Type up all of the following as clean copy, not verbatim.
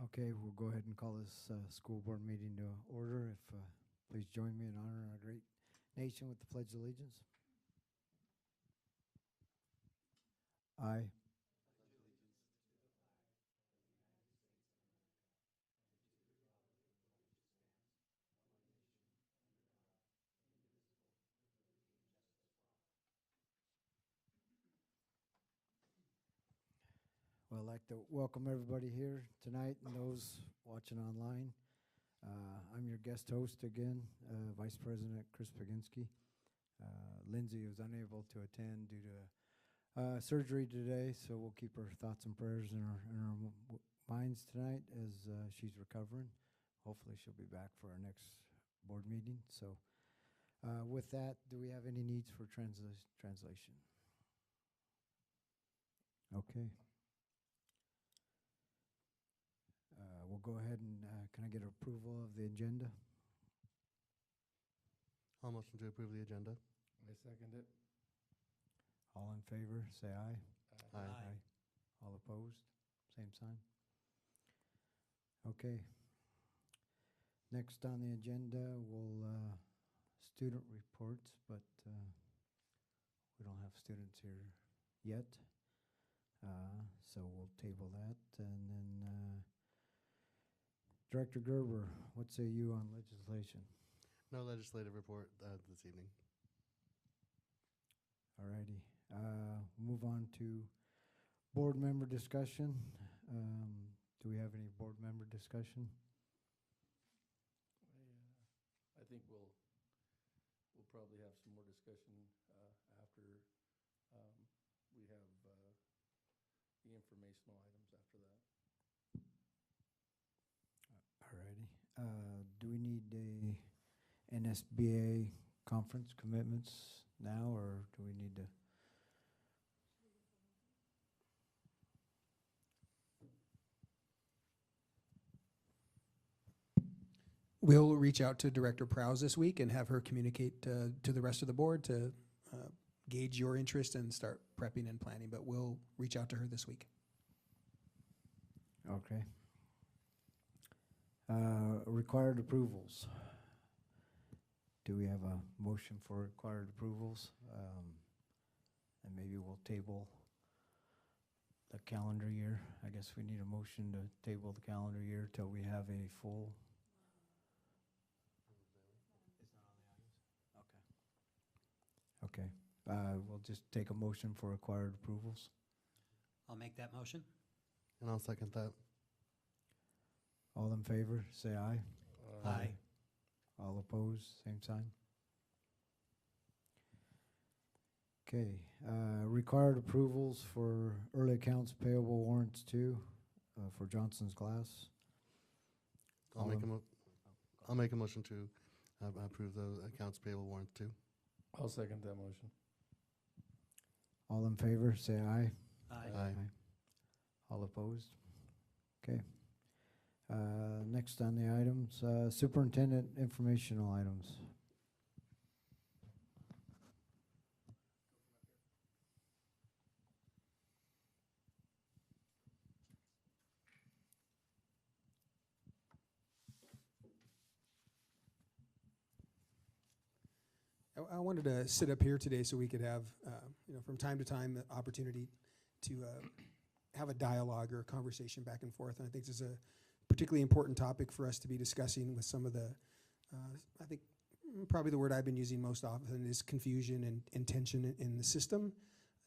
Okay, we'll go ahead and call this school board meeting to order. If please join me in honoring our great nation with the Pledge of Allegiance. I would like to welcome everybody here tonight and those watching online. I'm your guest host again, Vice President Chris Paginski. Lindsay was unable to attend due to surgery today, so we'll keep her thoughts and prayers in our minds tonight as she's recovering. Hopefully she'll be back for our next board meeting. So with that, do we have any needs for translation? Okay. We'll go ahead and can I get approval of the agenda? I'll motion to approve the agenda. I second it. All in favor, say aye. Aye. All opposed, same sign. Okay. Next on the agenda, we'll student reports, but we don't have students here yet. So we'll table that. And then Director Gerber, what say you on legislation? No legislative report this evening. Alrighty. Move on to board member discussion. Do we have any board member discussion? I think we'll probably have some more discussion after we have the informational items after that. Alrighty. Do we need a NSBA conference commitments now, or do we need to? We'll reach out to Director Prowse this week and have her communicate to the rest of the board to gauge your interest and start prepping and planning, but we'll reach out to her this week. Okay. Required approvals. Do we have a motion for required approvals? And maybe we'll table the calendar year. I guess we need a motion to table the calendar year till we have a full. It's not on the items? Okay. Okay. We'll just take a motion for required approvals. I'll make that motion. And I'll second that. All in favor, say aye. Aye. All opposed, same sign. Okay, required approvals for early accounts payable warrants 2 for Johnson's Glass. I'll make a motion to approve the accounts payable warrants too. I'll second that motion. All in favor, say aye. Aye. All opposed? Okay. Next on the items, superintendent informational items. I wanted to sit up here today so we could have, from time to time, the opportunity to have a dialogue or a conversation back and forth. And I think this is a particularly important topic for us to be discussing with some of the, I think probably the word I've been using most often is confusion and tension in the system,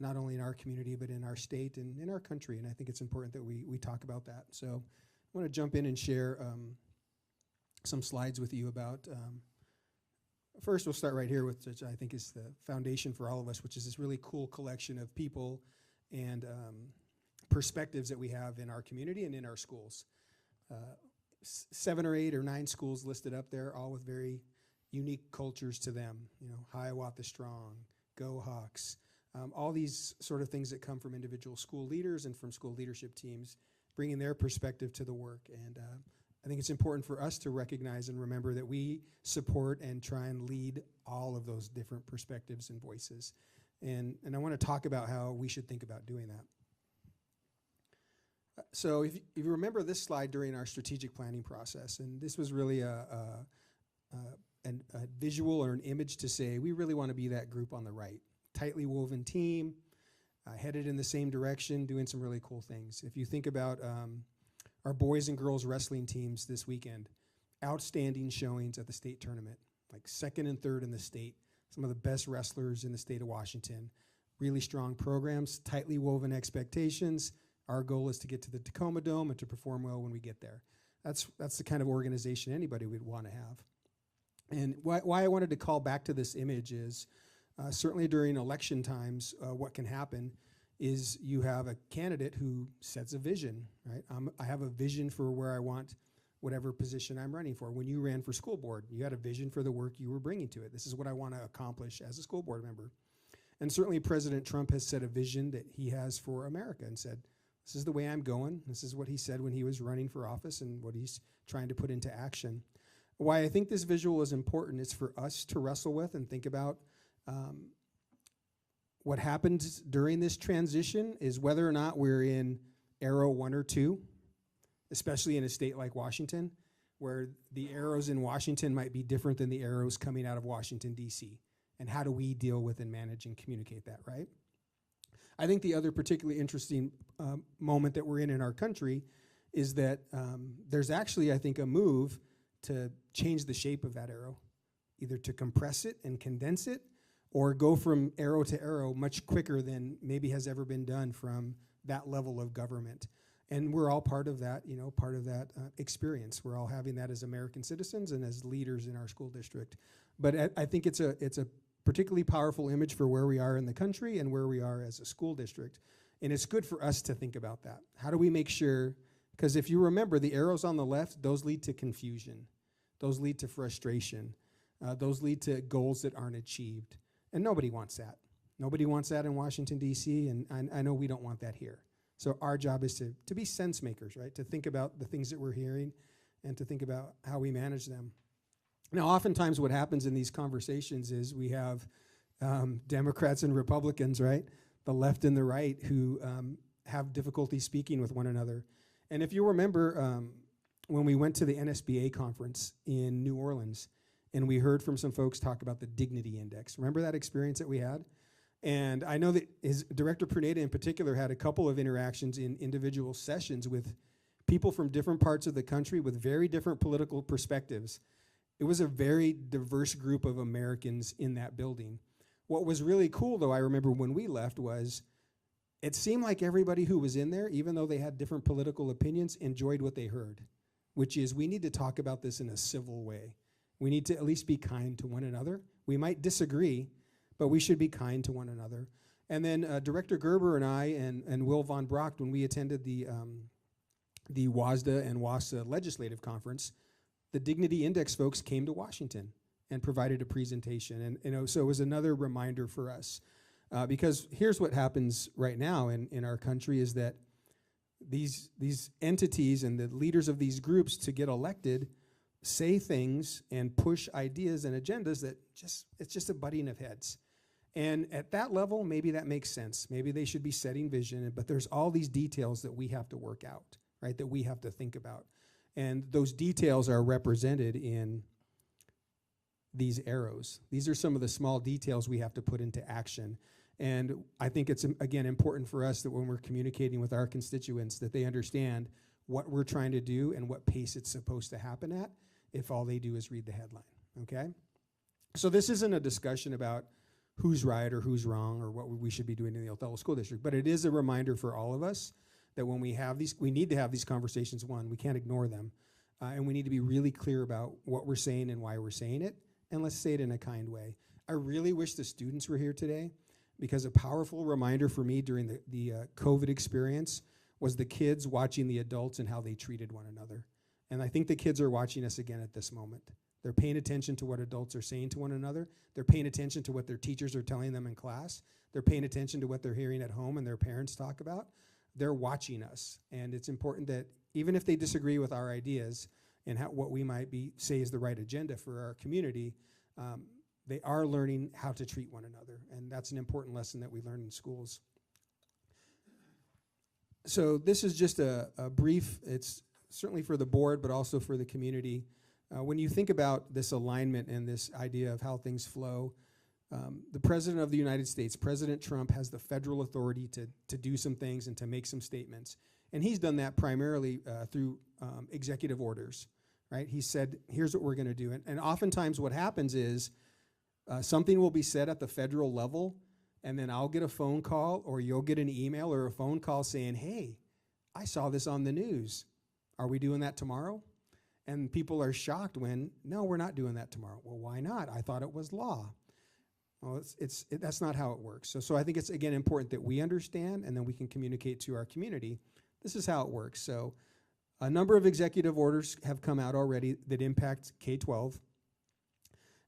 not only in our community, but in our state and in our country. And I think it's important that we talk about that. So I want to jump in and share some slides with you about, first we'll start right here with, which I think is the foundation for all of us, which is this really cool collection of people and perspectives that we have in our community and in our schools. 7 or 8 or 9 schools listed up there, all with very unique cultures to them. Hiawatha Strong, Go Hawks, all these sort of things that come from individual school leaders and from school leadership teams, bringing their perspective to the work. And I think it's important for us to recognize and remember that we support and try and lead all of those different perspectives and voices. And I want to talk about how we should think about doing that. So if you remember this slide during our strategic planning process, and this was really a visual or an image to say we really want to be that group on the right, tightly woven team, headed in the same direction, doing some really cool things. If you think about our boys and girls wrestling teams this weekend, outstanding showings at the state tournament, like second and third in the state, some of the best wrestlers in the state of Washington, really strong programs, tightly woven expectations. Our goal is to get to the Tacoma Dome and to perform well when we get there. That's the kind of organization anybody would want to have. And why I wanted to call back to this image is certainly during election times, what can happen is you have a candidate who sets a vision, right? I have a vision for where I want whatever position I'm running for. When you ran for school board, you had a vision for the work you were bringing to it. This is what I want to accomplish as a school board member. And certainly President Trump has set a vision that he has for America and said, this is the way I'm going. This is what he said when he was running for office and what he's trying to put into action. Why I think this visual is important is for us to wrestle with and think about what happens during this transition is whether or not we're in arrow 1 or 2, especially in a state like Washington, where the arrows in Washington might be different than the arrows coming out of Washington, D.C. And how do we deal with and manage and communicate that, right? I think the other particularly interesting moment that we're in our country is that there's actually, I think, a move to change the shape of that arrow, either to compress it and condense it or go from arrow to arrow much quicker than maybe has ever been done from that level of government. And we're all part of that, experience. We're all having that as American citizens and as leaders in our school district. But I think it's a particularly powerful image for where we are in the country and where we are as a school district. And it's good for us to think about that. How do we make sure, because if you remember the arrows on the left, those lead to confusion. Those lead to frustration. Those lead to goals that aren't achieved. And nobody wants that. Nobody wants that in Washington, D.C., and I know we don't want that here. So our job is to be sense makers, right? To think about the things that we're hearing and to think about how we manage them. Now, oftentimes what happens in these conversations is we have Democrats and Republicans, right? The left and the right who have difficulty speaking with one another. And if you remember when we went to the NSBA conference in New Orleans and we heard from some folks talk about the Dignity Index. Remember that experience that we had? And I know that Director Pruneda in particular had a couple of interactions in individual sessions with people from different parts of the country with very different political perspectives. It was a very diverse group of Americans in that building. What was really cool, though, I remember when we left, was it seemed like everybody who was in there, even though they had different political opinions, enjoyed what they heard, which is we need to talk about this in a civil way. We need to at least be kind to one another. We might disagree, but we should be kind to one another. And then Director Gerber and I and Will Von Brock, when we attended the WASDA and WASA legislative conference, the Dignity Index folks came to Washington and provided a presentation. And so it was another reminder for us. Because here's what happens right now in our country is that these entities and the leaders of these groups to get elected say things and push ideas and agendas that it's just a butting of heads. And at that level, maybe that makes sense. Maybe they should be setting vision, but there's all these details that we have to work out, right, that we have to think about. And those details are represented in these arrows. These are some of the small details we have to put into action. And I think it's, again, important for us that when we're communicating with our constituents that they understand what we're trying to do and what pace it's supposed to happen at if all they do is read the headline, okay? So this isn't a discussion about who's right or who's wrong or what we should be doing in the Othello School District, but it is a reminder for all of us that when we have these, we need to have these conversations, we can't ignore them, and we need to be really clear about what we're saying and why we're saying it, and let's say it in a kind way. I really wish the students were here today because a powerful reminder for me during the COVID experience was the kids watching the adults and how they treated one another. And I think the kids are watching us again at this moment. They're paying attention to what adults are saying to one another. They're paying attention to what their teachers are telling them in class. They're paying attention to what they're hearing at home and their parents talk about. They're watching us. And it's important that even if they disagree with our ideas and what we might say is the right agenda for our community, they are learning how to treat one another. And that's an important lesson that we learn in schools. So this is just a brief, it's certainly for the board, but also for the community. When you think about this alignment and this idea of how things flow, the President of the United States, President Trump, has the federal authority to do some things and to make some statements. And he's done that primarily through executive orders, right? He said, here's what we're going to do. And oftentimes what happens is something will be said at the federal level, and then I'll get a phone call, or you'll get an email or a phone call saying, hey, I saw this on the news. Are we doing that tomorrow? And people are shocked when, no, we're not doing that tomorrow. Well, why not? I thought it was law. Well, that's not how it works. So I think it's, again, important that we understand, and then we can communicate to our community. This is how it works. So a number of executive orders have come out already that impact K-12.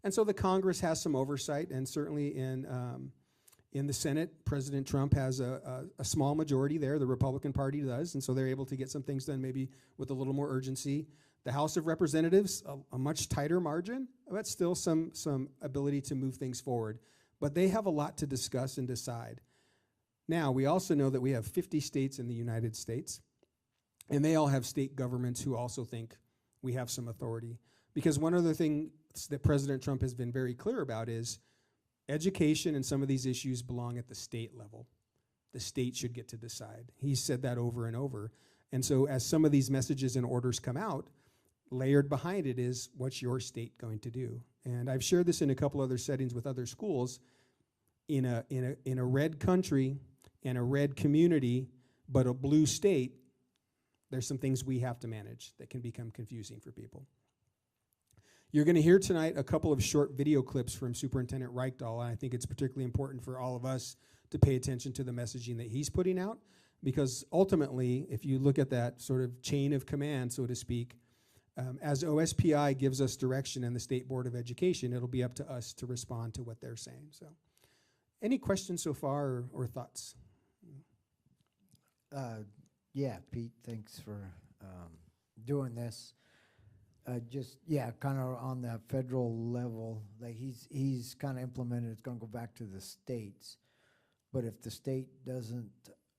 And so the Congress has some oversight, and certainly in the Senate, President Trump has a small majority there. The Republican Party does, and so they're able to get some things done maybe with a little more urgency. The House of Representatives, a much tighter margin, but still some ability to move things forward. But they have a lot to discuss and decide. Now, we also know that we have 50 states in the United States, and they all have state governments who also think we have some authority. Because one other thing that President Trump has been very clear about is education and some of these issues belong at the state level. The state should get to decide. He's said that over and over. And so as some of these messages and orders come out, layered behind it is, what's your state going to do? And I've shared this in a couple other settings with other schools. In a red country and a red community, but a blue state, there's some things we have to manage that can become confusing for people. You're going to hear tonight a couple of short video clips from Superintendent Reichdahl, and I think it's particularly important for all of us to pay attention to the messaging that he's putting out, because ultimately, if you look at that sort of chain of command, so to speak, as OSPI gives us direction and the State Board of Education, it'll be up to us to respond to what they're saying. So, any questions so far or thoughts? Yeah, Pete, thanks for doing this. Kind of on the federal level, like he's kind of implemented, it's going to go back to the states. But if the state doesn't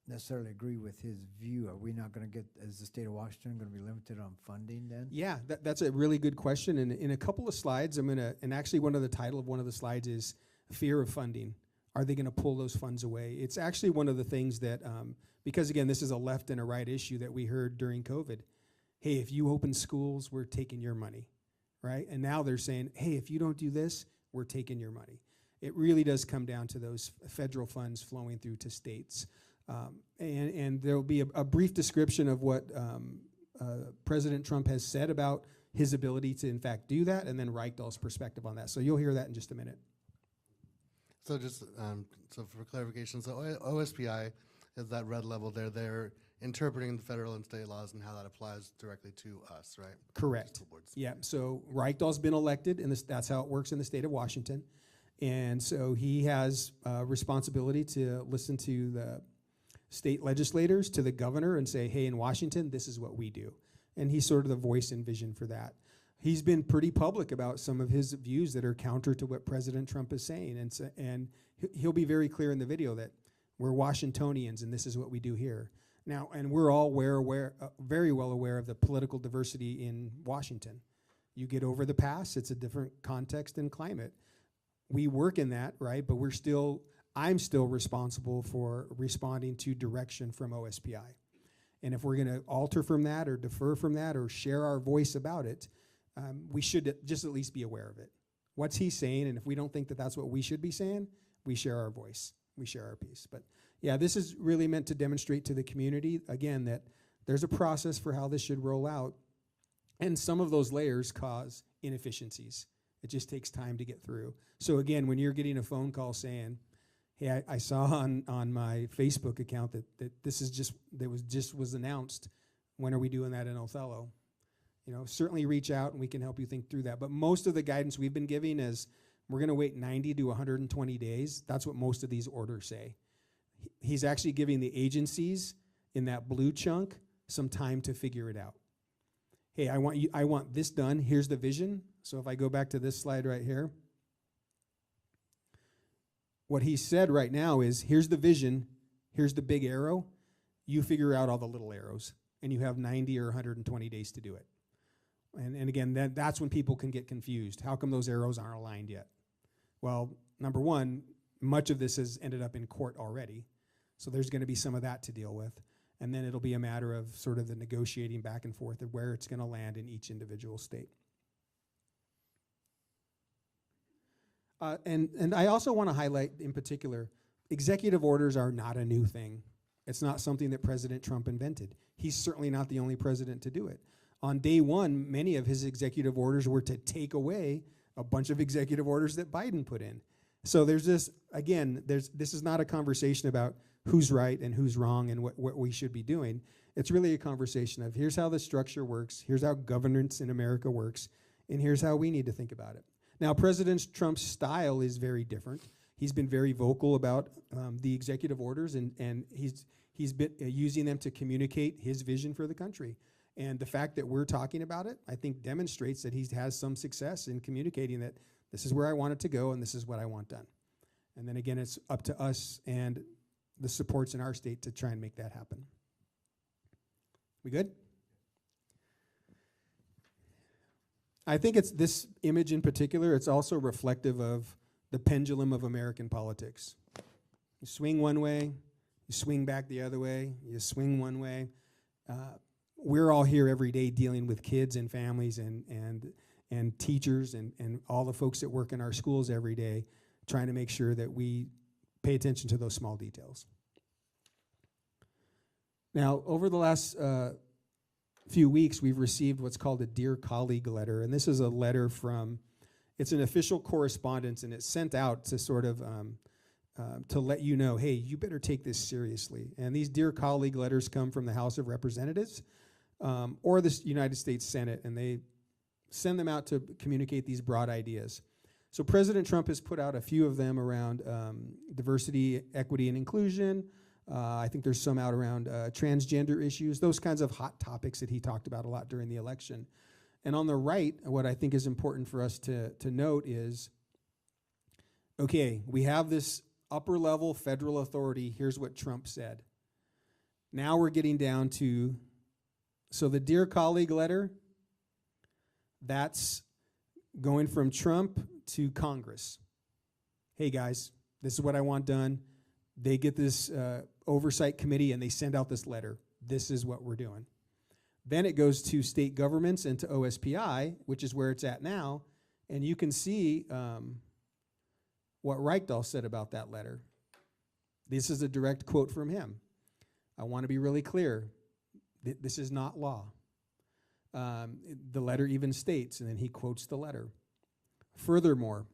necessarily agree with his view, are we not going to get, as the state of Washington, going to be limited on funding then? Yeah, that's a really good question. And in a couple of slides, and actually the title of one of the slides is fear of funding. Are they going to pull those funds away? It's actually one of the things that, because again, this is a left and a right issue that we heard during COVID. Hey, if you open schools, we're taking your money, right? And now they're saying, hey, if you don't do this, we're taking your money. It really does come down to those federal funds flowing through to states. And there will be a brief description of what President Trump has said about his ability to, in fact, do that, and then Reichdahl's perspective on that. So you'll hear that in just a minute. So just so for clarification, so OSPI is that red level there. They're interpreting the federal and state laws and how that applies directly to us, right? Correct. School boards. Yeah. So Reichdahl's been elected, and that's how it works in the state of Washington. And so he has responsibility to listen to the state legislators, to the governor, and say, hey, in Washington, this is what we do. And he's sort of the voice and vision for that. He's been pretty public about some of his views that are counter to what President Trump is saying. And he'll be very clear in the video that we're Washingtonians and this is what we do here. Now, and we're all very well aware of the political diversity in Washington. You get over the pass, it's a different context and climate. We work in that, right? But I'm still responsible for responding to direction from OSPI. And if we're going to alter from that or defer from that or share our voice about it, we should just at least be aware of it. What's he saying? And if we don't think that that's what we should be saying, we share our voice. We share our piece. But yeah, this is really meant to demonstrate to the community, again, that there's a process for how this should roll out. And some of those layers cause inefficiencies. It just takes time to get through. So again, when you're getting a phone call saying, hey, I saw on my Facebook account that this is was announced, when are we doing that in Othello? Certainly reach out and we can help you think through that. But most of the guidance we've been giving is we're going to wait 90 to 120 days. That's what most of these orders say. He's actually giving the agencies in that blue chunk some time to figure it out. Hey, I want this done. Here's the vision. So if I go back to this slide right here, what he said right now is, here's the vision, here's the big arrow. You figure out all the little arrows, and you have 90 or 120 days to do it. And again, that's when people can get confused. How come those arrows aren't aligned yet? Well, number one, much of this has ended up in court already, so there's going to be some of that to deal with. And then it'll be a matter of sort of the negotiating back and forth of where it's going to land in each individual state. And I also want to highlight in particular, executive orders are not a new thing. It's not something that President Trump invented. He's certainly not the only president to do it. On day one, many of his executive orders were to take away a bunch of executive orders that Biden put in. So there's this, again, this is not a conversation about who's right and who's wrong and what we should be doing. It's really a conversation of here's how the structure works, here's how governance in America works, and here's how we need to think about it. Now, President Trump's style is very different. He's been very vocal about the executive orders, and he's been using them to communicate his vision for the country. And the fact that we're talking about it, I think, demonstrates that he has some success in communicating that this is where I want it to go and this is what I want done. And then again, it's up to us and the supports in our state to try and make that happen. We good? I think it's this image in particular, it's also reflective of the pendulum of American politics. You swing one way, you swing back the other way, you swing one way. We're all here every day dealing with kids and families and teachers and all the folks that work in our schools every day, trying to make sure that we pay attention to those small details. Now, over the last few weeks, we've received what's called a Dear Colleague letter, and this is a letter from, it's an official correspondence, and it's sent out to sort of to let you know, hey, you better take this seriously. And these Dear Colleague letters come from the House of Representatives or the United States Senate, and they send them out to communicate these broad ideas. So President Trump has put out a few of them around diversity, equity, and inclusion. I think there's some out around transgender issues, those kinds of hot topics that he talked about a lot during the election. And on the right, what I think is important for us to note is, okay, we have this upper level federal authority. Here's what Trump said. Now we're getting down to, so the Dear Colleague letter, that's going from Trump to Congress. Hey guys, this is what I want done. They get this oversight committee and they send out this letter. This is what we're doing. Then it goes to state governments and to OSPI, which is where it's at now. And you can see what Reichdahl said about that letter. This is a direct quote from him. I want to be really clear. This is not law. The letter even states, and then he quotes the letter. Furthermore,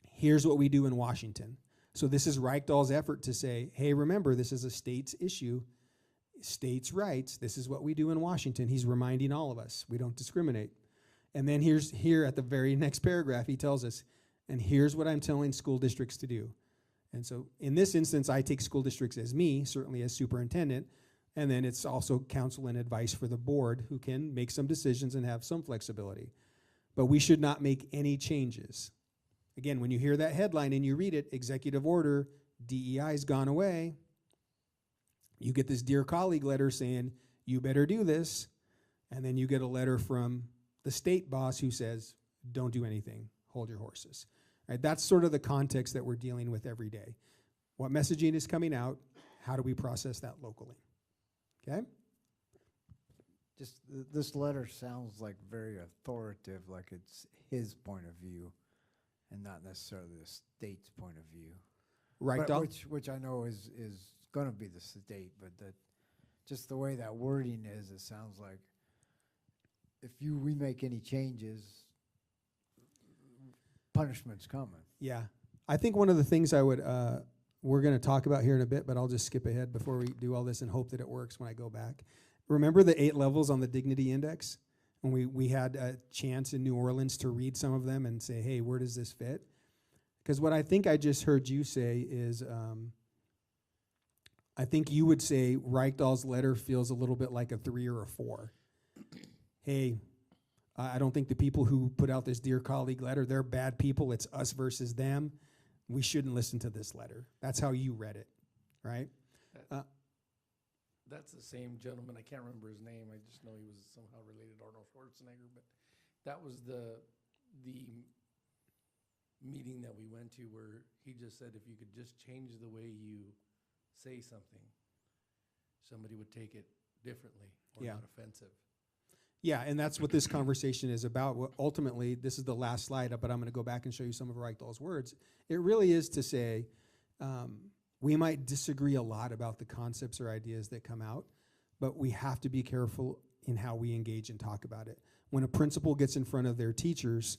here's what we do in Washington. So this is Reichdahl's effort to say, hey, remember, this is a state's issue, states' rights. This is what we do in Washington. He's reminding all of us. We don't discriminate. And then here at the very next paragraph, he tells us, and here's what I'm telling school districts to do. And so in this instance, I take school districts as me, certainly as superintendent, and then it's also counsel and advice for the board who can make some decisions and have some flexibility. But we should not make any changes. Again, when you hear that headline and you read it, executive order, DEI's gone away, you get this Dear Colleague letter saying, you better do this, and then you get a letter from the state boss who says, don't do anything, hold your horses. Right? That's sort of the context that we're dealing with every day. What messaging is coming out? How do we process that locally? Okay? Just this letter sounds like very authoritative, like it's his point of view and not necessarily the state's point of view. Right, Doc? Which I know is going to be the state, but that just the way that wording is, it sounds like if we make any changes, punishment's coming. Yeah. I think one of the things I would, we're going to talk about here in a bit, but I'll just skip ahead before we do all this and hope that it works when I go back. Remember the 8 levels on the Dignity Index? And we had a chance in New Orleans to read some of them and say, hey, where does this fit? Because what I think I just heard you say is, I think you would say Reichdahl's letter feels a little bit like a 3 or a 4. Hey, I don't think the people who put out this Dear Colleague letter, they're bad people. It's us versus them. We shouldn't listen to this letter. That's how you read it, right? that's the same gentleman. I can't remember his name. I just know he was somehow related to Arnold Schwarzenegger. But that was the meeting that we went to where he just said if you could just change the way you say something, somebody would take it differently or Yeah. not offensive. Yeah, and that's what this conversation is about. Ultimately, this is the last slide, but I'm going to go back and show you some of Reichdahl's words. It really is to say, we might disagree a lot about the concepts or ideas that come out, but we have to be careful in how we engage and talk about it. When a principal gets in front of their teachers,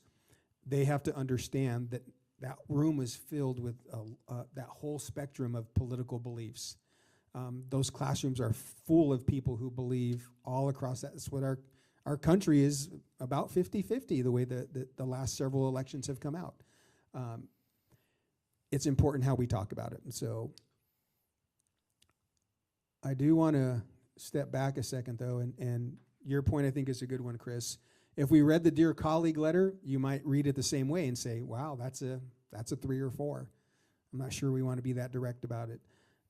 they have to understand that that room is filled with that whole spectrum of political beliefs. Those classrooms are full of people who believe all across that. That's what our country is about 50-50, the way that the last several elections have come out. It's important how we talk about it. And so I do want to step back a second, though, and your point, I think, is a good one, Chris. If we read the Dear Colleague letter, you might read it the same way and say, wow, that's a 3 or 4. I'm not sure we want to be that direct about it.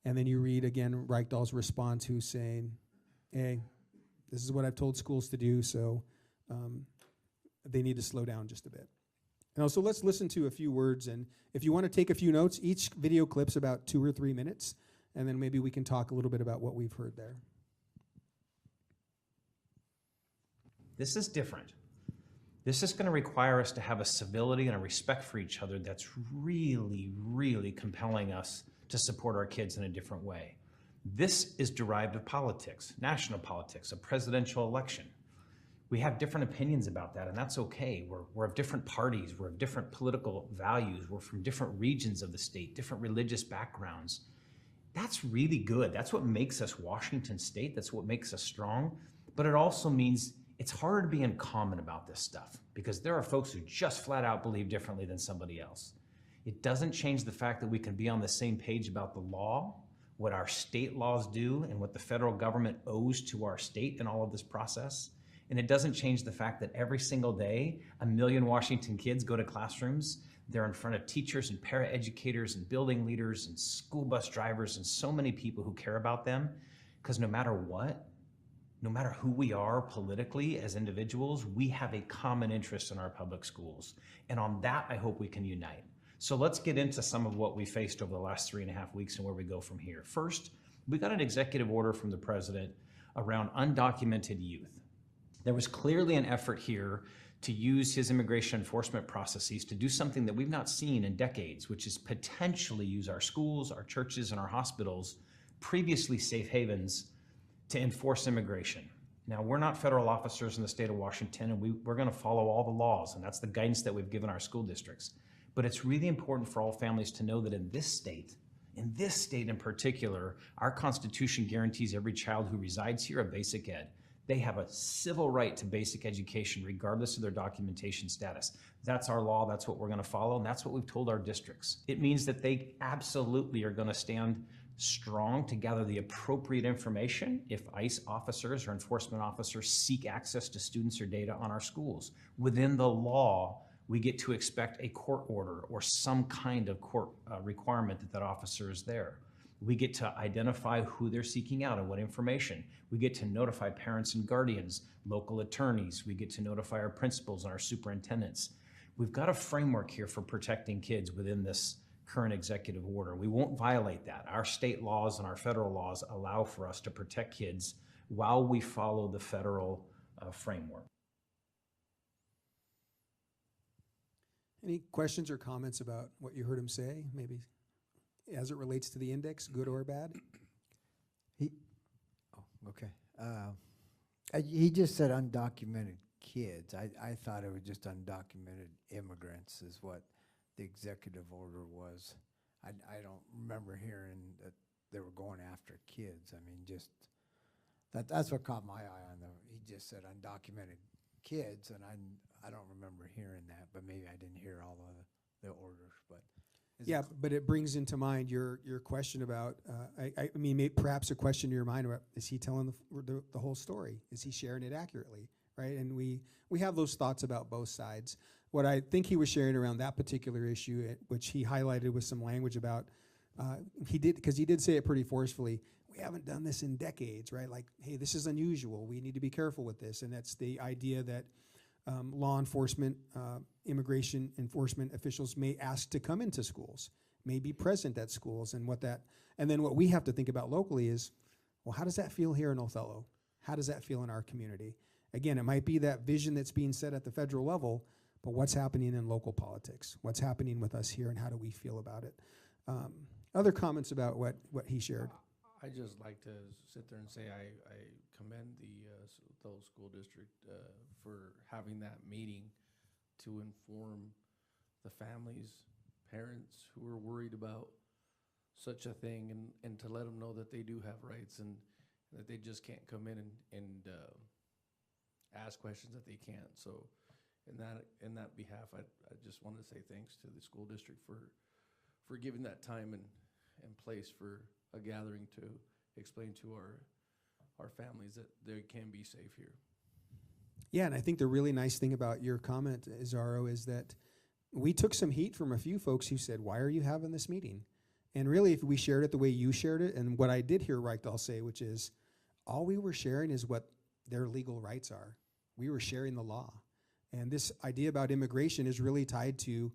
And then you read, again, Reichdahl's response, who's saying, hey, this is what I've told schools to do, so they need to slow down just a bit. And also, let's listen to a few words, and if you want to take a few notes, each video clip's about 2 or 3 minutes, and then maybe we can talk a little bit about what we've heard there. This is different. This is going to require us to have a civility and a respect for each other that's really, really compelling us to support our kids in a different way. This is derived of politics, national politics, a presidential election. We have different opinions about that, and that's okay. We're of different parties, we're of different political values, we're from different regions of the state, different religious backgrounds. That's really good. That's what makes us Washington State. That's what makes us strong. But it also means it's harder to be in common about this stuff because there are folks who just flat out believe differently than somebody else. It doesn't change the fact that we can be on the same page about the law, what our state laws do, and what the federal government owes to our state in all of this process. And it doesn't change the fact that every single day, 1 million Washington kids go to classrooms. They're in front of teachers and paraeducators and building leaders and school bus drivers and so many people who care about them. Because no matter what, no matter who we are politically as individuals, we have a common interest in our public schools. And on that, I hope we can unite. So let's get into some of what we faced over the last 3.5 weeks and where we go from here. First, we got an executive order from the president around undocumented youth. There was clearly an effort here to use his immigration enforcement processes to do something that we've not seen in decades, which is potentially use our schools, our churches, and our hospitals, previously safe havens, to enforce immigration. Now, we're not federal officers in the state of Washington, and we're going to follow all the laws, and that's the guidance that we've given our school districts. But it's really important for all families to know that in this state in particular, our Constitution guarantees every child who resides here a basic ed. They have a civil right to basic education regardless of their documentation status. That's our law, that's what we're going to follow, and that's what we've told our districts. It means that they absolutely are going to stand strong to gather the appropriate information if ICE officers or enforcement officers seek access to students or data on our schools. Within the law, we get to expect a court order or some kind of court requirement that officer is there. We get to identify who they're seeking out and what information. We get to notify parents and guardians, local attorneys. We get to notify our principals and our superintendents. We've got a framework here for protecting kids within this current executive order. We won't violate that. Our state laws and our federal laws allow for us to protect kids while we follow the federal framework. Any questions or comments about what you heard him say, maybe as it relates to the index, good or bad? Okay. He just said undocumented kids. I thought it was just undocumented immigrants is what the executive order was. I don't remember hearing that they were going after kids. I mean, just that's what caught my eye on he just said undocumented kids, and I don't remember hearing that, but maybe I didn't hear all of the orders. But yeah, but it brings into mind your question about, I mean, perhaps a question in your mind about, is he telling the whole story? Is he sharing it accurately, right? And we have those thoughts about both sides. What I think he was sharing around that particular issue, which he highlighted with some language about, because he did say it pretty forcefully, we haven't done this in decades, right? Like, hey, this is unusual. We need to be careful with this. And that's the idea that law enforcement, immigration enforcement officials may ask to come into schools, may be present at schools, and then what we have to think about locally is, well, how does that feel here in Othello? How does that feel in our community? Again, it might be that vision that's being set at the federal level, but what's happening in local politics? What's happening with us here, and how do we feel about it? Other comments about what he shared? I just like to sit there and say I commend the Othello School District for having that meeting to inform the families, parents who are worried about such a thing, and to let them know that they do have rights and that they just can't come in and ask questions that they can't. So in that behalf, I just wanted to say thanks to the school district for giving that time and place for a gathering to explain to our families that they can be safe here. Yeah, and I think the really nice thing about your comment, Zaro, is that we took some heat from a few folks who said, why are you having this meeting? And really, if we shared it the way you shared it, and what I did hear Reichdahl say, which is, all we were sharing is what their legal rights are. We were sharing the law. And this idea about immigration is really tied to,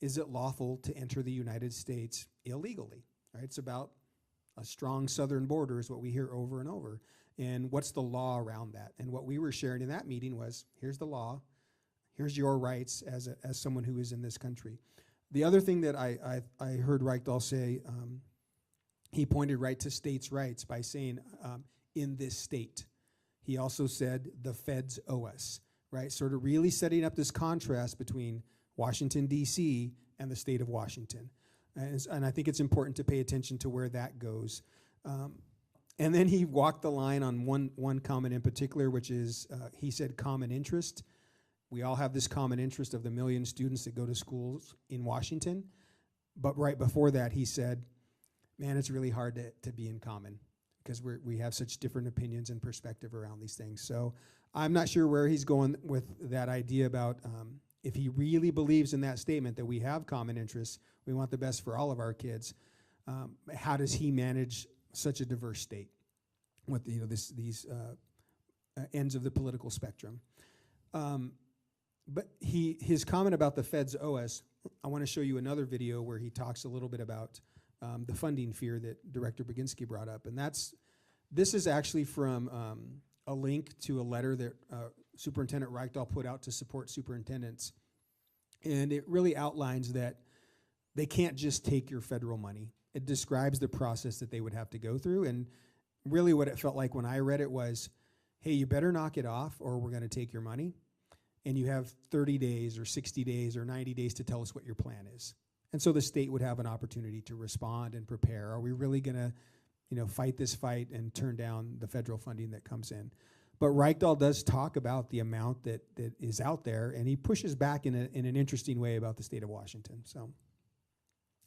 is it lawful to enter the United States illegally? Right? It's about a strong southern border is what we hear over and over. And what's the law around that? And what we were sharing in that meeting was, here's the law, here's your rights as someone who is in this country. The other thing that I heard Reichdahl say, he pointed right to states' rights by saying, in this state. He also said, the feds owe us, right? Sort of really setting up this contrast between Washington, D.C. and the state of Washington. And I think it's important to pay attention to where that goes. And then he walked the line on one comment in particular, which is, he said common interest. We all have this common interest of the million students that go to schools in Washington. But right before that, he said, man, it's really hard to be in common because we have such different opinions and perspective around these things. So I'm not sure where he's going with that idea about if he really believes in that statement that we have common interests, we want the best for all of our kids, how does he manage such a diverse state with these ends of the political spectrum? But his comment about the feds owe us, I want to show you another video where he talks a little bit about the funding fear that Director Baginski brought up. And this is actually from a link to a letter that Superintendent Reichdahl put out to support superintendents. And it really outlines that they can't just take your federal money. It describes the process that they would have to go through. And really what it felt like when I read it was, hey, you better knock it off or we're going to take your money. And you have 30 days or 60 days or 90 days to tell us what your plan is. And so the state would have an opportunity to respond and prepare. Are we really going to, fight this fight and turn down the federal funding that comes in? But Reichdahl does talk about the amount that is out there, and he pushes back in an interesting way about the state of Washington. So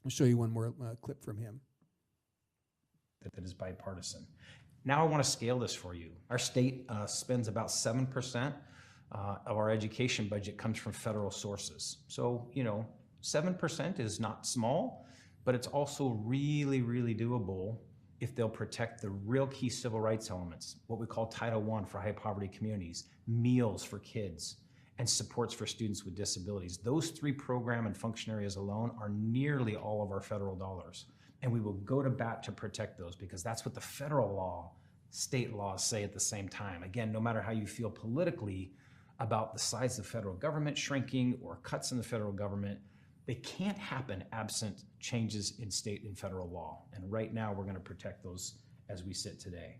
I'll show you one more clip from him. That is bipartisan. Now I want to scale this for you. Our state spends about 7% of our education budget comes from federal sources. So, 7% is not small, but it's also really, really doable if they'll protect the real key civil rights elements, what we call Title I for high poverty communities, meals for kids, and supports for students with disabilities. Those three program and function areas alone are nearly all of our federal dollars. And we will go to bat to protect those because that's what the federal law, state laws say at the same time. Again, no matter how you feel politically about the size of the federal government shrinking or cuts in the federal government, they can't happen absent changes in state and federal law. And right now we're going to protect those as we sit today.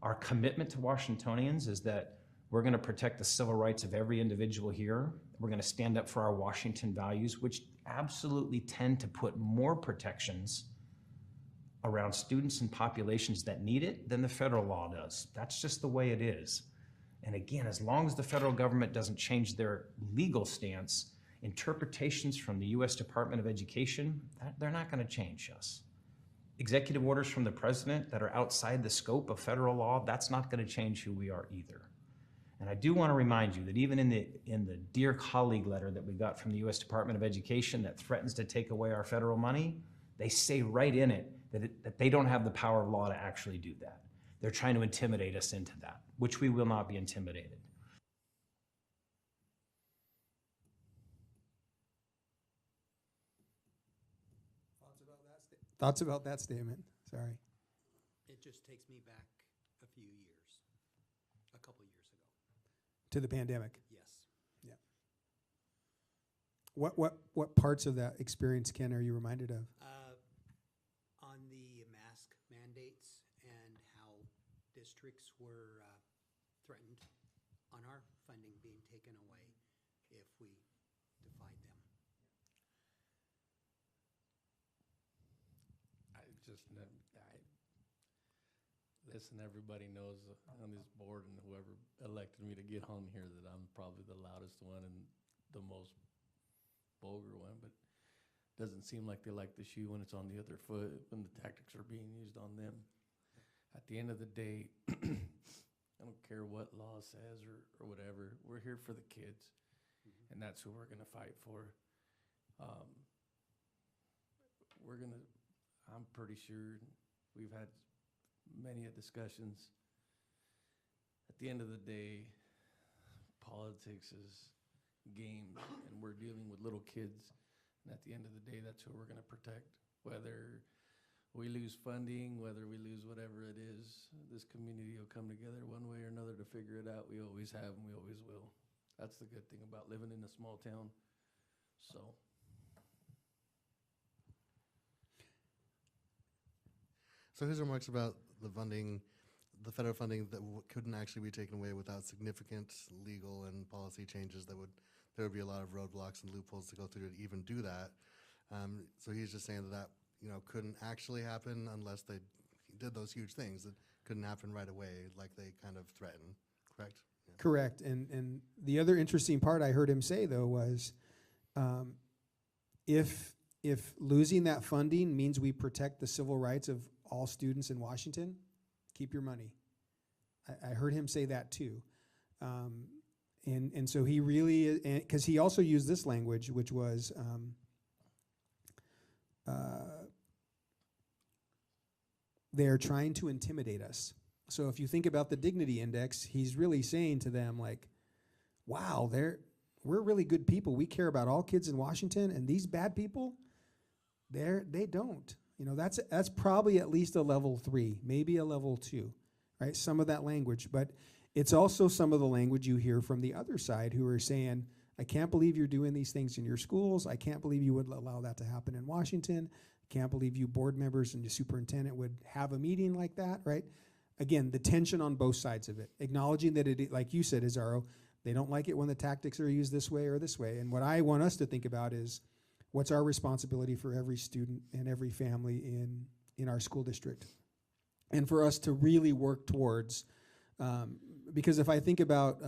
Our commitment to Washingtonians is that we're going to protect the civil rights of every individual here. We're going to stand up for our Washington values, which absolutely tend to put more protections around students and populations that need it than the federal law does. That's just the way it is. And again, as long as the federal government doesn't change their legal stance, interpretations from the U.S. Department of Education, they're not going to change us. Executive orders from the president that are outside the scope of federal law, that's not going to change who we are either. And I do want to remind you that even in the Dear Colleague letter that we got from the U.S. Department of Education that threatens to take away our federal money, they say right in it that they don't have the power of law to actually do that. They're trying to intimidate us into that, which we will not be intimidated. Thoughts about that statement? Sorry. It just takes me back a few years, a couple years ago. To the pandemic. Yes. What parts of that experience, Ken, are you reminded of? On the mask mandates and how districts were threatened on our funding being taken away if we defied them. Listen, everybody knows on this board and whoever elected me to get on here that I'm probably the loudest one and the most vulgar one, but it doesn't seem like they like the shoe when it's on the other foot, when the tactics are being used on them. At the end of the day, I don't care what law says or whatever, we're here for the kids, and that's who we're gonna fight for. I'm pretty sure we've had many discussions. At the end of the day, politics is game, and we're dealing with little kids. And at the end of the day, that's who we're going to protect. Whether we lose funding, whether we lose whatever it is, this community will come together one way or another to figure it out. We always have, and we always will. That's the good thing about living in a small town. So. So his remarks about the funding, the federal funding that couldn't actually be taken away without significant legal and policy changes, there would be a lot of roadblocks and loopholes to go through to even do that. So he's just saying that couldn't actually happen unless they did those huge things. That couldn't happen right away like they kind of threatened, correct? Yeah. Correct. And the other interesting part I heard him say, though, was if losing that funding means we protect the civil rights of all students in Washington, keep your money. I heard him say that too. And so he really, because he also used this language, which was they're trying to intimidate us. So if you think about the Dignity Index, he's really saying to them, like, wow, we're really good people. We care about all kids in Washington, and these bad people, they don't. That's probably at least a level 3, maybe a level 2, right? Some of that language, but it's also some of the language you hear from the other side who are saying, I can't believe you're doing these things in your schools. I can't believe you would allow that to happen in Washington. I can't believe you board members and the superintendent would have a meeting like that, right? Again, the tension on both sides of it, acknowledging that it, like you said, Azaro, they don't like it when the tactics are used this way or this way. And what I want us to think about is, what's our responsibility for every student and every family in our school district? And for us to really work towards, because if I think about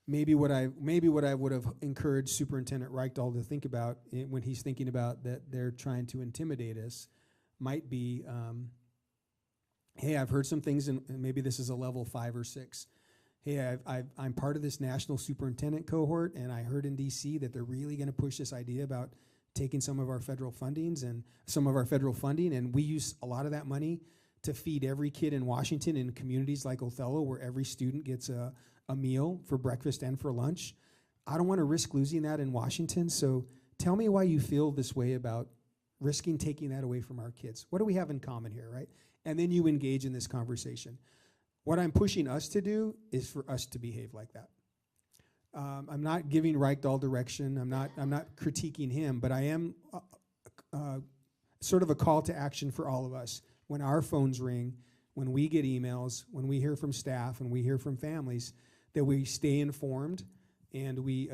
maybe what I would have encouraged Superintendent Reichdahl to think about when he's thinking about that they're trying to intimidate us, might be, hey, I've heard some things, and maybe this is a level 5 or 6. Hey, I'm part of this national superintendent cohort, and I heard in DC that they're really going to push this idea about taking some of our federal funding, and we use a lot of that money to feed every kid in Washington in communities like Othello, where every student gets a meal for breakfast and for lunch. I don't want to risk losing that in Washington, so tell me why you feel this way about risking taking that away from our kids. What do we have in common here, right? And then you engage in this conversation. What I'm pushing us to do is for us to behave like that. I'm not giving Reichdahl direction. I'm not critiquing him, but I am sort of a call to action for all of us. When our phones ring, when we get emails, when we hear from staff, and we hear from families, that we stay informed and we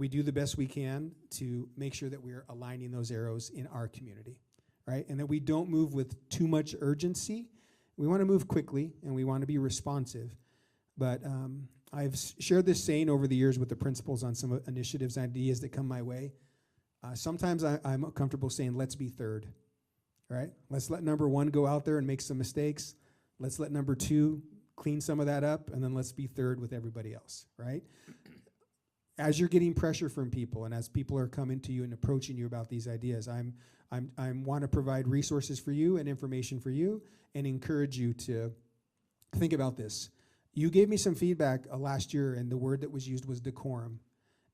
do the best we can to make sure that we're aligning those arrows in our community, right? And that we don't move with too much urgency. We want to move quickly, and we want to be responsive. But I've shared this saying over the years with the principals on some initiatives and ideas that come my way. Sometimes I'm comfortable saying, let's be third, right? Let's let number 1 go out there and make some mistakes. Let's let number 2 clean some of that up, and then let's be third with everybody else, right? as you're getting pressure from people and as people are coming to you and approaching you about these ideas, I want to provide resources for you and information for you and encourage you to think about this. You gave me some feedback last year, and the word that was used was decorum.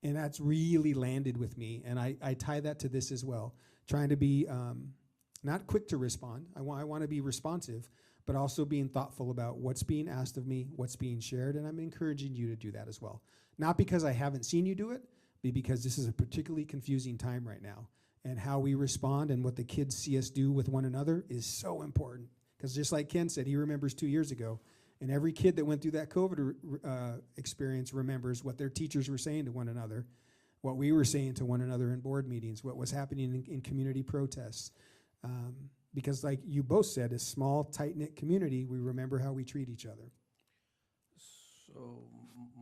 And that's really landed with me, and I tie that to this as well. Trying to be not quick to respond. I want to be responsive, but also being thoughtful about what's being asked of me, what's being shared, and I'm encouraging you to do that as well. Not because I haven't seen you do it, but because this is a particularly confusing time right now, and how we respond and what the kids see us do with one another is so important. Because just like Ken said, he remembers 2 years ago, and every kid that went through that COVID experience remembers what their teachers were saying to one another, what we were saying to one another in board meetings, what was happening in community protests. Because like you both said, a small, tight-knit community, we remember how we treat each other. So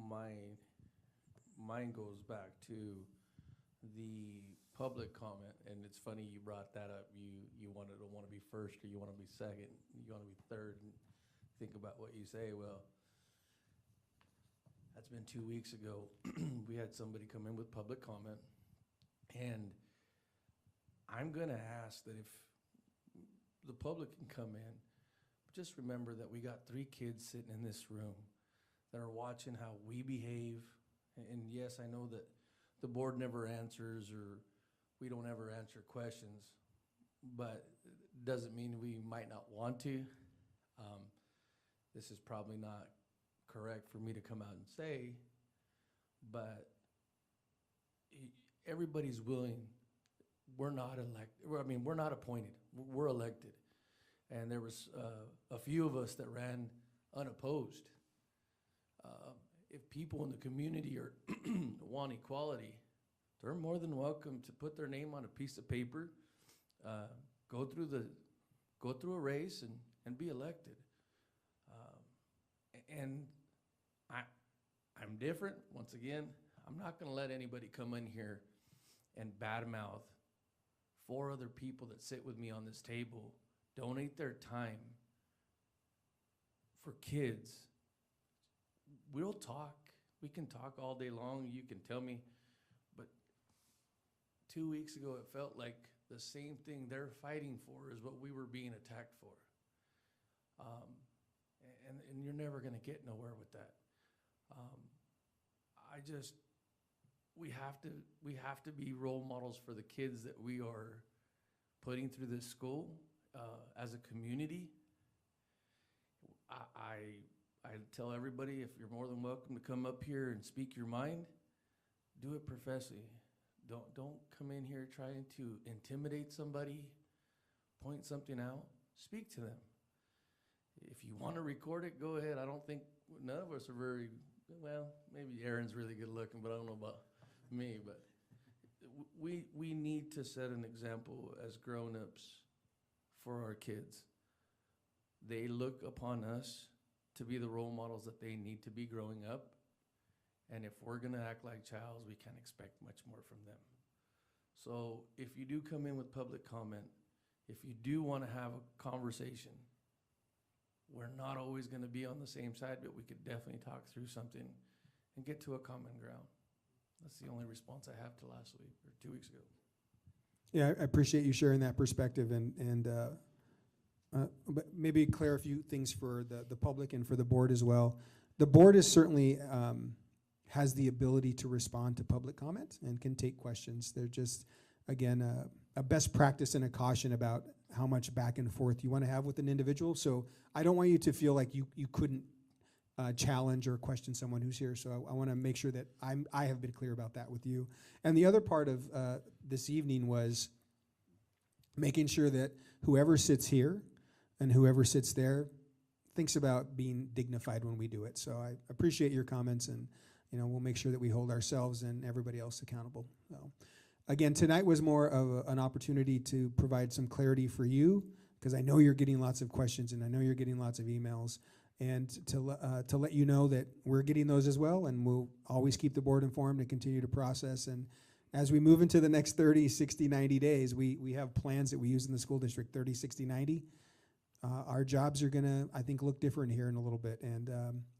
mine goes back to the public comment, and it's funny you brought that up. You want to be first, or you want to be second, you want to be third, and think about what you say. Well, that's been 2 weeks ago. We had somebody come in with public comment, and I'm gonna ask that if the public can come in, just remember that we got 3 kids sitting in this room that are watching how we behave. And yes, I know that the board never answers, or we don't ever answer questions, but it doesn't mean we might not want to. This is probably not correct for me to come out and say, but everybody's willing. We're not elected. I mean, we're not appointed. We're elected. And there was a few of us that ran unopposed. If people in the community want equality, they're more than welcome to put their name on a piece of paper, go through a race and be elected. And I'm different. Once again, I'm not going to let anybody come in here and badmouth 4 other people that sit with me on this table, donate their time for kids. We'll talk. We can talk all day long. You can tell me. But 2 weeks ago, it felt like the same thing they're fighting for is what we were being attacked for. And you're never going to get nowhere with that. We have to be role models for the kids that we are putting through this school as a community. I tell everybody, if you're more than welcome to come up here and speak your mind, do it professionally. Don't come in here trying to intimidate somebody, point something out. Speak to them. If you want to record it, go ahead. I don't think none of us are very, well, maybe Aaron's really good looking, but I don't know about me. But we need to set an example as grown-ups for our kids. They look upon us to be the role models that they need to be growing up. And if we're going to act like childs, we can't expect much more from them. So if you do come in with public comment, if you do want to have a conversation, we're not always going to be on the same side, but we could definitely talk through something and get to a common ground. That's the only response I have to last week or 2 weeks ago. Yeah, I appreciate you sharing that perspective, but maybe clear a few things for the public and for the board as well. The board is certainly has the ability to respond to public comment and can take questions. They're just, again, a best practice and a caution about how much back and forth you want to have with an individual. So I don't want you to feel like you couldn't challenge or question someone who's here. So I want to make sure that I have been clear about that with you. And the other part of this evening was making sure that whoever sits here and whoever sits there thinks about being dignified when we do it. So I appreciate your comments, and we'll make sure that we hold ourselves and everybody else accountable. So again, tonight was more of an opportunity to provide some clarity for you, because I know you're getting lots of questions and I know you're getting lots of emails, and to let you know that we're getting those as well, and we'll always keep the board informed and continue to process. And as we move into the next 30, 60, 90 days, we have plans that we use in the school district, 30, 60, 90. Our jobs are gonna, I think, look different here in a little bit, and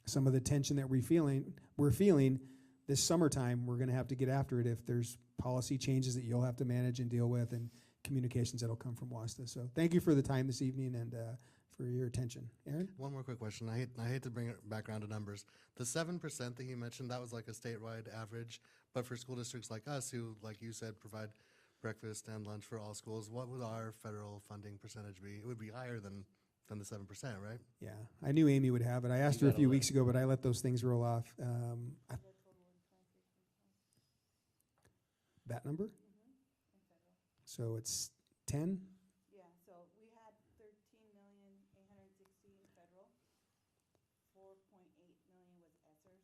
some of the tension that we're feeling, this summertime, we're going to have to get after it if there's policy changes that you'll have to manage and deal with, and communications that'll come from WASTA. So thank you for the time this evening and for your attention. Aaron? One more quick question. I hate to bring it back around to numbers. The 7% that he mentioned, that was like a statewide average, but for school districts like us who, like you said, provide breakfast and lunch for all schools, what would our federal funding percentage be? It would be higher than the 7%, right? Yeah, I knew Amy would have it. I asked her a few weeks ago, but I let those things roll off. That number? So it's 10? Yeah, so we had 13,860,000 in federal, 4.8 million was ESSER,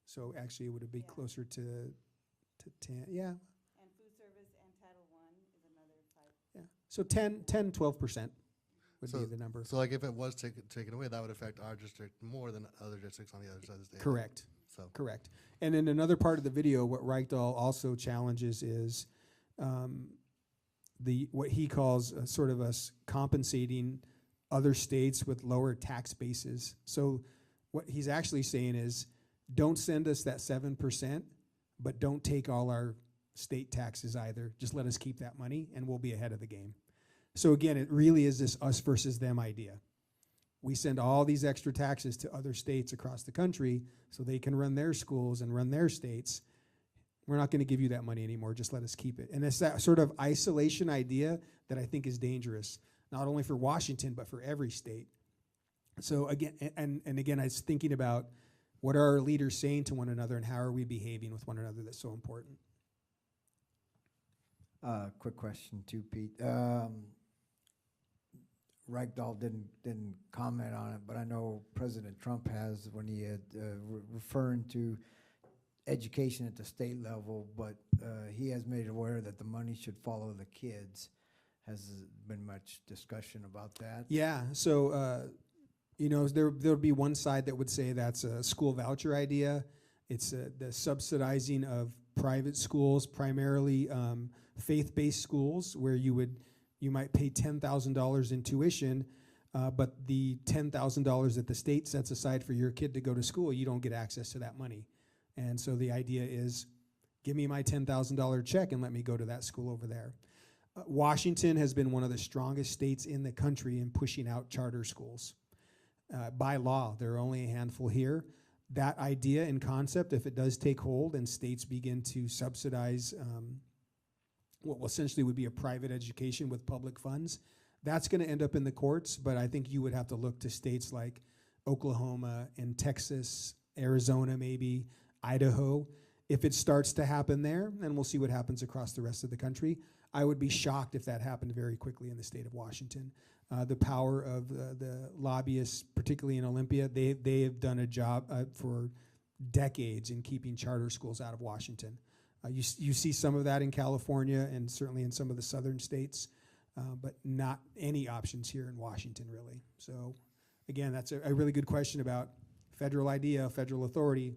So actually, it would be Yeah. closer to 10. Yeah, and food service and Title I is another 5. yeah. So 12% would be the number. So like if it was taken away, that would affect our district more than other districts on the other side of the state. Correct. So Correct. And in another part of the video, what Reichdahl also challenges is what he calls sort of us compensating other states with lower tax bases. So what he's actually saying is, don't send us that 7%, but don't take all our state taxes either. Just let us keep that money, and we'll be ahead of the game. So again, it really is this us versus them idea. We send all these extra taxes to other states across the country so they can run their schools and run their states. We're not going to give you that money anymore. Just let us keep it. And it's that sort of isolation idea that I think is dangerous, not only for Washington, but for every state. So again, and again, I was thinking about what are our leaders saying to one another and how are we behaving with one another that's so important. Quick question too, Pete. Reichdahl didn't comment on it, but I know President Trump has when he had referring to education at the state level, but he has made it aware that the money should follow the kids. Has been much discussion about that? Yeah, so you know, there'll be one side that would say that's a school voucher idea. It's the subsidizing of private schools, primarily faith-based schools, where you might pay $10,000 in tuition, but the $10,000 that the state sets aside for your kid to go to school, you don't get access to that money. And so the idea is, give me my $10,000 check and let me go to that school over there. Washington has been one of the strongest states in the country in pushing out charter schools. By law, there are only a handful here. That idea and concept, if it does take hold and states begin to subsidize what essentially would be a private education with public funds, that's going to end up in the courts, but I think you would have to look to states like Oklahoma and Texas, Arizona maybe, Idaho. If it starts to happen there, then we'll see what happens across the rest of the country. I would be shocked if that happened very quickly in the state of Washington. The power of the lobbyists, particularly in Olympia, they have done a job for decades in keeping charter schools out of Washington. You see some of that in California and certainly in some of the southern states, but not any options here in Washington, really. So again, that's a really good question about federal idea, federal authority,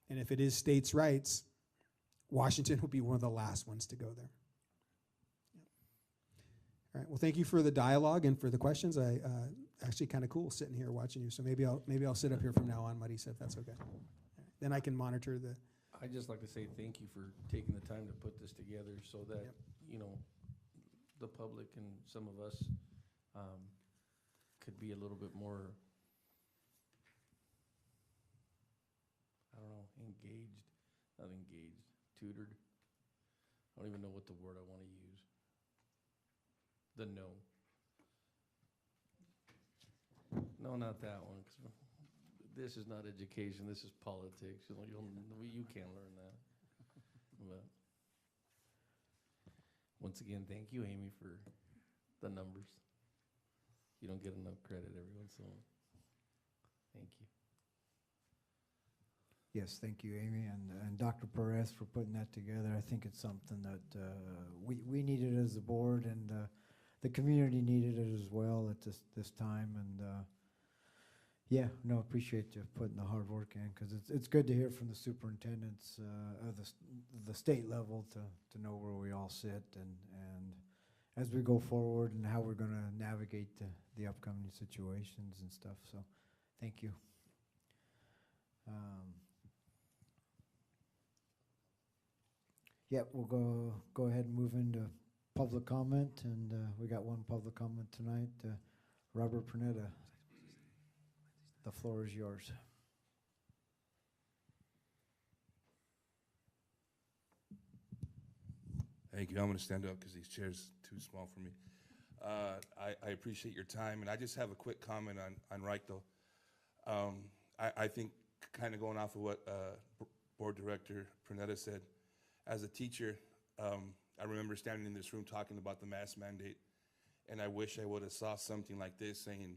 and if it is states' rights, Washington will be one of the last ones to go there. All right. Well, thank you for the dialogue and for the questions. I actually kind of cool sitting here watching you. So maybe I'll sit up here from now on, Marisa, if that's okay. Then I can monitor the. I'd just like to say thank you for taking the time to put this together so that, Yep. you know, the public and some of us could be a little bit more, I don't know, not engaged, tutored. I don't even know what the word I want to use. The no. No, not that one, 'cause this is not education, this is politics. You know, you can't learn that. But once again, thank you, Amy, for the numbers. You don't get enough credit every once in a while. Thank you. Yes, thank you, Amy, and Dr. Perez for putting that together. I think it's something that we needed as a board, and the community needed it as well at this time. And yeah, no, appreciate you putting the hard work in, because it's good to hear from the superintendents of the state level to know where we all sit and as we go forward and how we're going to navigate the upcoming situations and stuff. So, thank you. Yeah, we'll go ahead and move into public comment, and we got one public comment tonight. Robert Pernetta, the floor is yours. Thank you. I'm going to stand up because these chairs too small for me. I appreciate your time, and I just have a quick comment on Reichel. I think, kind of going off of what Board Director Pernetta said, as a teacher, I remember standing in this room talking about the mask mandate, and I wish I would have saw something like this saying,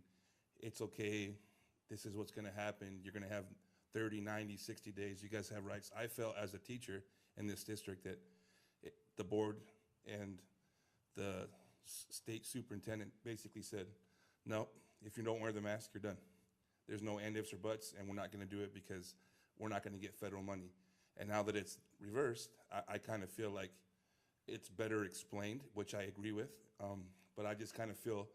it's okay, this is what's going to happen, you're going to have 30, 90, 60 days, you guys have rights. I felt as a teacher in this district that the board and the state superintendent basically said, no, if you don't wear the mask, you're done. There's no and ifs or buts, and we're not going to do it because we're not going to get federal money. And now that it's reversed, I kind of feel like it's better explained, which I agree with. But I just kind of feel,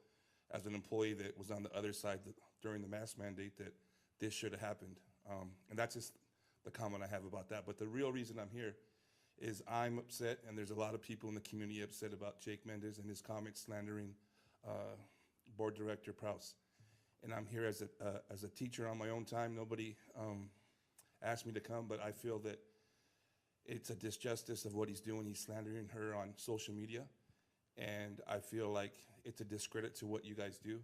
as an employee that was on the other side during the mask mandate, that this should have happened. And that's just the comment I have about that. But the real reason I'm here is I'm upset, and there's a lot of people in the community upset about Jake Mendez and his comments slandering Board Director Prowse. And I'm here as a teacher on my own time. Nobody asked me to come, but I feel that it's a disjustice of what he's doing. He's slandering her on social media, and I feel like it's a discredit to what you guys do.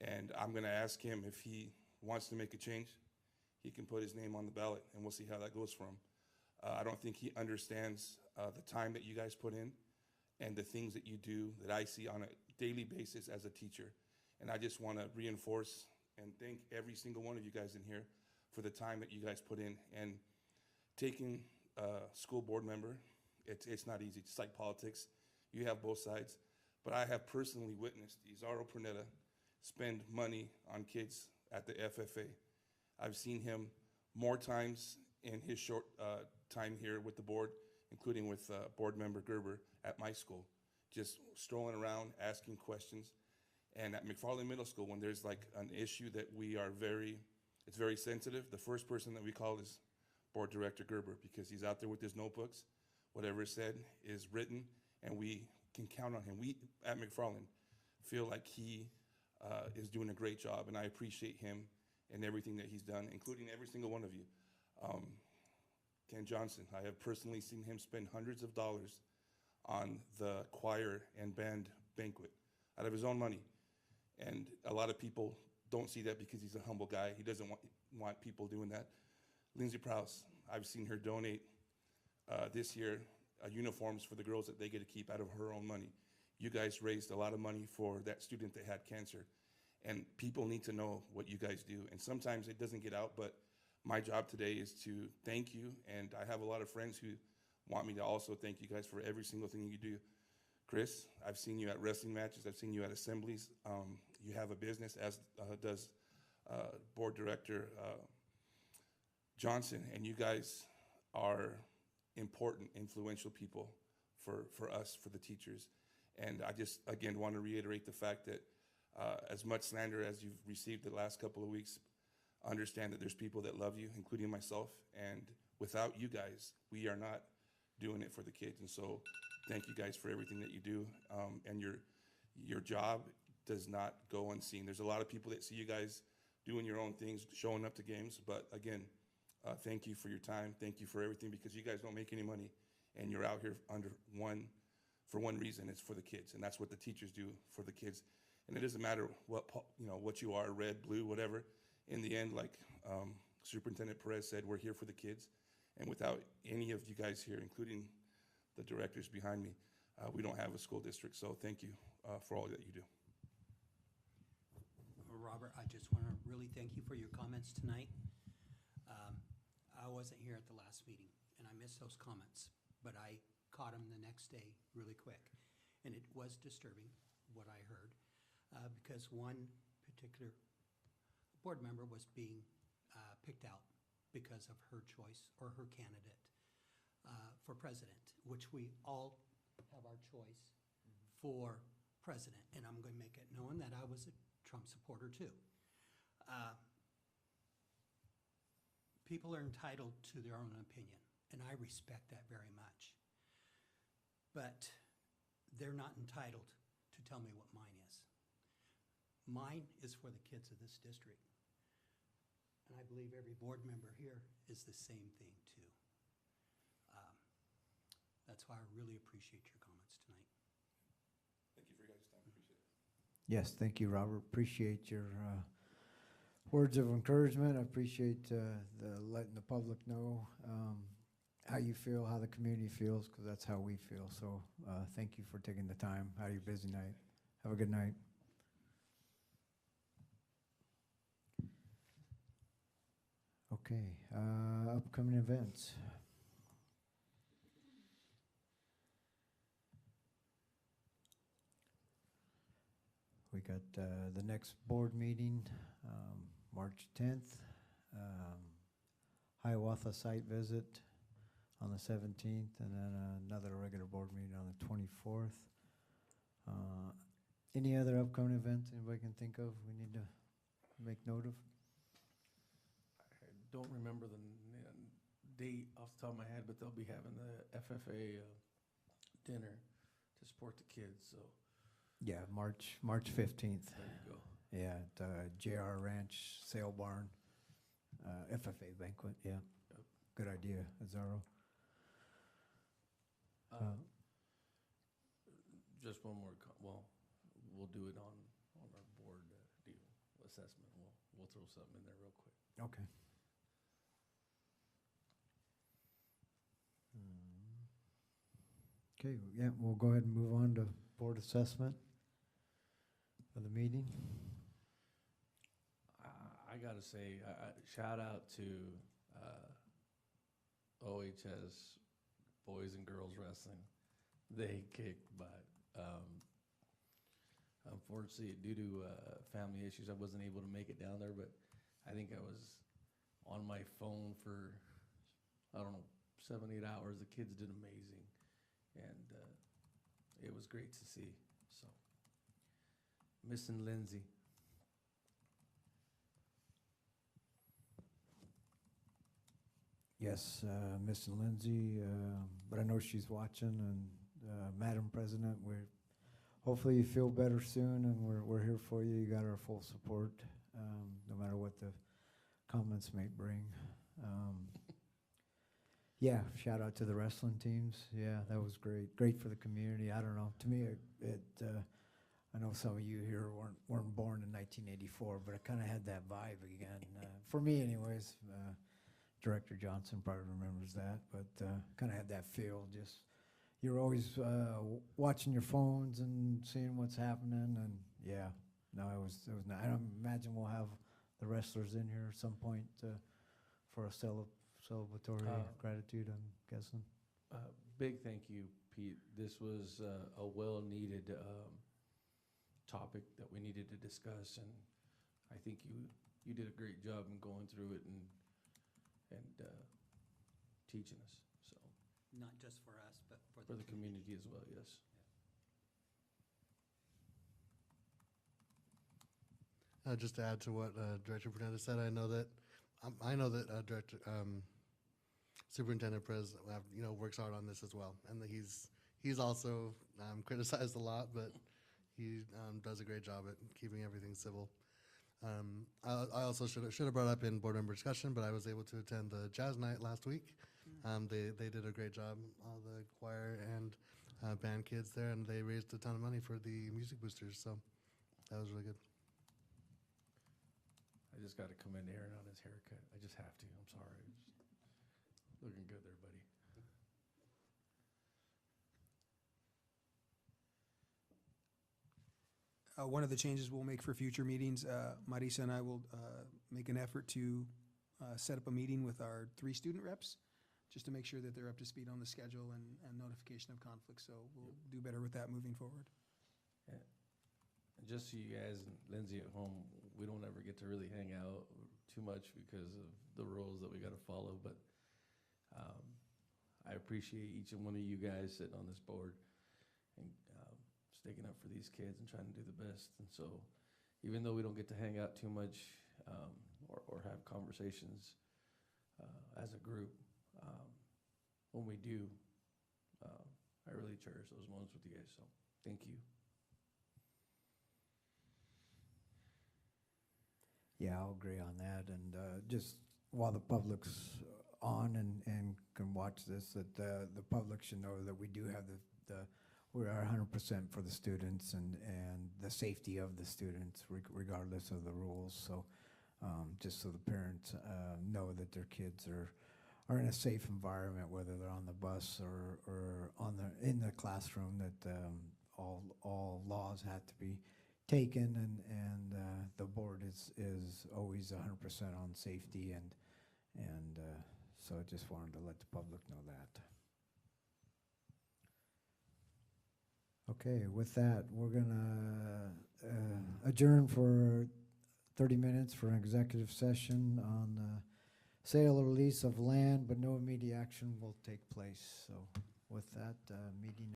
And I'm going to ask him if he wants to make a change. He can put his name on the ballot, and we'll see how that goes for him. I don't think he understands the time that you guys put in and the things that you do that I see on a daily basis as a teacher. And I just want to reinforce and thank every single one of you guys in here for the time that you guys put in. And taking a school board member, it's not easy. It's like politics. You have both sides. But I have personally witnessed Izarro Pernetta spend money on kids at the FFA. I've seen him more times in his short time here with the board, including with board member Gerber at my school, just strolling around, asking questions. And at McFarland Middle School, when there's like an issue that it's very sensitive, the first person that we call is Board Director Gerber, because he's out there with his notebooks. Whatever is said is written, and we can count on him. We at McFarland feel like he is doing a great job, and I appreciate him and everything that he's done, including every single one of you. Ken Johnson, I have personally seen him spend hundreds of dollars on the choir and band banquet out of his own money. And a lot of people don't see that because he's a humble guy. He doesn't want people doing that. Lindsay Prowse, I've seen her donate this year uniforms for the girls that they get to keep out of her own money. You guys raised a lot of money for that student that had cancer. And people need to know what you guys do. And sometimes it doesn't get out, but my job today is to thank you. And I have a lot of friends who want me to also thank you guys for every single thing you do. Chris, I've seen you at wrestling matches. I've seen you at assemblies. You have a business, as does Board Director Johnson, and you guys are important, influential people for us, for the teachers. And I just, again, want to reiterate the fact that as much slander as you've received the last couple of weeks, understand that there's people that love you, including myself, and without you guys, we are not doing it for the kids. And so thank you guys for everything that you do, and your job does not go unseen. There's a lot of people that see you guys doing your own things, showing up to games, but again, thank you for your time, thank you for everything, because you guys don't make any money, and you're out here for one reason, it's for the kids, and that's what the teachers do for the kids. And it doesn't matter what you are, red, blue, whatever. In the end, like Superintendent Perez said, we're here for the kids, and without any of you guys here, including the directors behind me, we don't have a school district. So thank you for all that you do. Robert, I just want to really thank you for your comments tonight. I wasn't here at the last meeting, and I missed those comments, but I caught them the next day really quick. And it was disturbing, what I heard, because one particular board member was being picked out because of her choice or her candidate for president, which we all have our choice for president. And I'm going to make it known that I was a Trump supporter too. People are entitled to their own opinion, and I respect that very much. but they're not entitled to tell me what mine is. Mine is for the kids of this district. And I believe every board member here is the same thing too. That's why I really appreciate your comments tonight. Thank you for your guys' time. Appreciate it. Yes, thank you, Robert. Appreciate your words of encouragement. I appreciate the letting the public know how you feel, how the community feels, because that's how we feel. So thank you for taking the time out of your busy night. Have a good night. Okay, upcoming events. We got the next board meeting, March 10th. Hiawatha site visit on the 17th, and then another regular board meeting on the 24th. Any other upcoming events anybody can think of we need to make note of? I don't remember the date off the top of my head, but they'll be having the FFA dinner to support the kids, so Yeah, March 15th. there you go. Yeah, at JR Ranch Sale Barn, FFA banquet, yeah. Yep. Good idea, Azaro. Just one more, we'll do it on our board deal assessment. We'll throw something in there real quick. Okay. Okay, yeah, we'll go ahead and move on to board assessment of the meeting. I gotta say, shout out to OHS boys and girls wrestling. They kicked butt. Unfortunately, due to family issues, I wasn't able to make it down there, but I think I was on my phone for, I don't know, 7-8 hours. The kids did amazing, and it was great to see. So, missing Lindsay. Yes, missing Lindsay, but I know she's watching, and Madam President, hopefully you feel better soon, and we're here for you. You got our full support, no matter what the comments may bring. Yeah, shout out to the wrestling teams. Yeah, that was great. Great for the community. I don't know. To me, I know some of you here weren't born in 1984, but it kind of had that vibe again. For me, anyways. Director Johnson probably remembers that, but kind of had that feel. Just you're always watching your phones and seeing what's happening, and yeah, no, it was not. I don't imagine we'll have the wrestlers in here at some point for a celebratory gratitude. I'm guessing. Big thank you, Pete. This was a well-needed topic that we needed to discuss, and I think you did a great job in going through it and teaching us. So Not just for us, but for the community as well. Yes. Just to add to what Director Fernandez said, I know that Director Superintendent Perez, works hard on this as well, and that he's also criticized a lot, but he does a great job at keeping everything civil. I also should have brought up in board member discussion, but I was able to attend the jazz night last week. They did a great job, all the choir and band kids there, and they raised a ton of money for the music boosters, so that was really good. I just got to commend Aaron on his haircut. I just have to. I'm sorry. Looking good there, buddy. One of the changes we'll make for future meetings, Marisa and I will make an effort to set up a meeting with our 3 student reps, just to make sure that they're up to speed on the schedule and notification of conflicts. So we'll do better with that moving forward. Yeah. And just so you guys and Lindsay at home, we don't ever get to really hang out too much because of the rules that we got to follow. But I appreciate each and one of you guys sitting on this board and sticking up for these kids and trying to do the best. And so even though we don't get to hang out too much or have conversations as a group, when we do, I really cherish those moments with you guys, so thank you. Yeah, I'll agree on that, and just while the public's on and can watch this, that the public should know that we do have we are 100% for the students and the safety of the students regardless of the rules, so just so the parents know that their kids are in a safe environment, whether they're on the bus or in the classroom, that all laws have to be taken, and the board is always 100% on safety, and so I just wanted to let the public know that. Okay, with that, we're gonna adjourn for 30 minutes for an executive session on the sale or lease of land, but no immediate action will take place. So with that, meeting